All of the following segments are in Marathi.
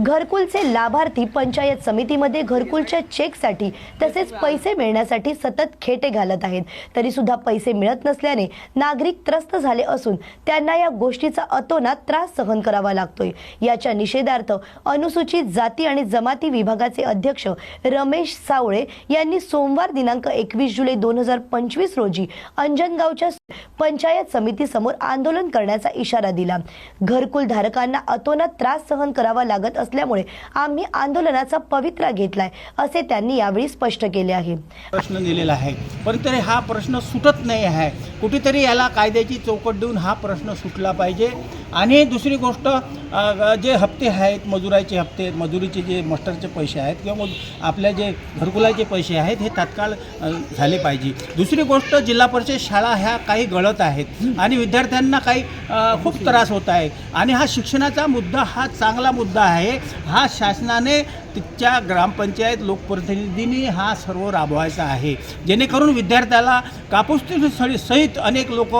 घरकुलचे लाभार्थी पंचायत समितीमध्ये घरकुलच्या चेकसाठी तसेच पैसे मिळण्यासाठी सतत खेटे घालत आहेत, तरी सुद्धा पैसे मिळत नसल्याने नागरिक त्रस्त झाले असून त्यांना या गोष्टीचा अतोनात त्रास सहन करावा लागतोय। याच्या निषेधार्थ अनुसूचित जाती आणि जमाती विभागाचे अध्यक्ष रमेश सावळे यांनी सोमवार दिनांक 21 जुलै 2025 रोजी अंजनगावच्या पंचायत समिती समोर आंदोलन करण्याचा इशारा दिला। घरकुल धारकांना अतोनात त्रास सहन करावा लागत असल्यामुळे आम्ही आंदोलनाचा पवित्रा घेतलाय असे त्यांनी यावेळी स्पष्ट केले आहे। प्रश्न दिलेला आहे, पण तरी हा प्रश्न सुटत नाही आहे। कुठेतरी याला कायद्याची चौकट देऊन हा प्रश्न सुटला पाहिजे। आणि दुसरी गोष्ट, जे हप्ते आहेत, मजुराचे हप्ते, मजुरीचे जे मास्टरचे पैसे आहेत किंवा आपल्या जे घरकुलाचे पैसे आहेत हे तात्काळ झाले पाहिजे। दुसरी गोष्ट, जिल्हा परिषद शाळा ह्या काही गळत आहेत आणि विद्यार्थ्यांना काही खूप त्रास होत आहे आणि हा शिक्षणाचा मुद्दा हा चांगला मुद्दा आहे। हा शासनाने तिच्या ग्रामपंचायत लोकप्रतिनिधींनी हा सर्व राबवायचा आहे, जेणेकरून विद्यार्थ्याला कापूस सहित अनेक लोक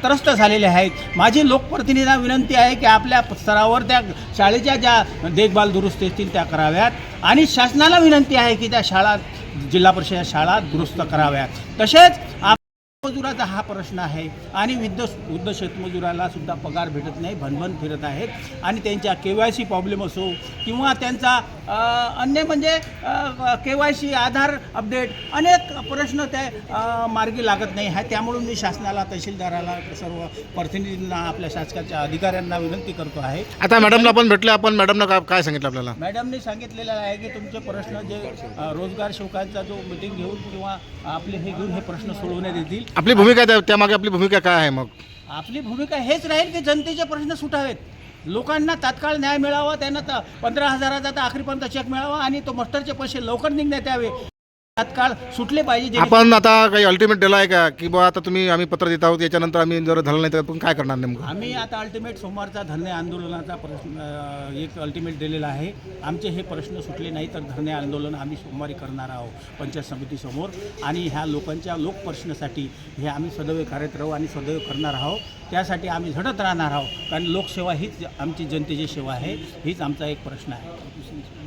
त्रस्त झालेले आहेत। माझी लोकप्रतिनिधींना विनंती आहे की आपल्या स्तरावर त्या शाळेच्या ज्या देखभाल दुरुस्ती असतील त्या कराव्यात आणि शासनाला विनंती आहे की त्या शाळा, जिल्हा परिषद शाळा दुरुस्त कराव्यात। तसेच मजुराचा हा प्रश्न आहे आणि वृद्ध शेतमजुराला सुद्धा पगार भेटत नाही, भनभन फिरत आहेत आणि त्यांच्या KYC प्रॉब्लेम असो किंवा त्यांचा अन्य म्हणजे KYC आधार अपडेट अनेक प्रश्न त्या मार्गी लागत नाही आहे। त्यामुळे मी शासनाला, तहसीलदाराला, सर्व प्रतिनिधींना, आपल्या शासनाच्या अधिकाऱ्यांना विनंती करतो आहे। आता मॅडमला आपण भेटले, आपण मॅडमला काय सांगितलं आपल्याला? मॅडमने सांगितलेलं आहे की तुमचे प्रश्न जे रोजगार सेवकांचा जो मीटिंग घेऊन किंवा आपले हे घेऊन हे प्रश्न सोडवण्यात येतील। आपली भूमिका त्यामागे आपली भूमिका काय आहे? मग आपली भूमिका हेच राहील की जनतेचे प्रश्न सुटावेत, लोकांना तात्काळ न्याय मिळावा, त्यांना 15,000चा तर आखरीपर्यंत चेक मिळावा आणि तो मास्टरचे पैसे लवकर निघण्यात यावे, तात्काळ सुटले पाहिजे। आपण आता काही अल्टिमेट दिला आहे का की बा आता आम्ही पत्र देत आहोत, याच्यानंतर आम्ही जर झालं नाही तर आपण काय करणार नेमकं? आम्ही आता अल्टिमेट सोमवारचा धरणे आंदोलनाचा प्रश्न एक अल्टिमेट दिलेला आहे। आमचे हे प्रश्न सुटले नाही तर धरणे आंदोलन आम्ही सोमवारी करणार आहोत पंचायत समितीसमोर आणि ह्या लोकांच्या लोकप्रश्नासाठी हे आम्ही सदैव कार्यरत राहू आणि सदैव करणार आहोत। त्यासाठी आम्ही झटत राहणार आहोत, कारण लोकसेवा हीच आमची जनतेची सेवा आहे, हीच आमचा एक प्रश्न आहे।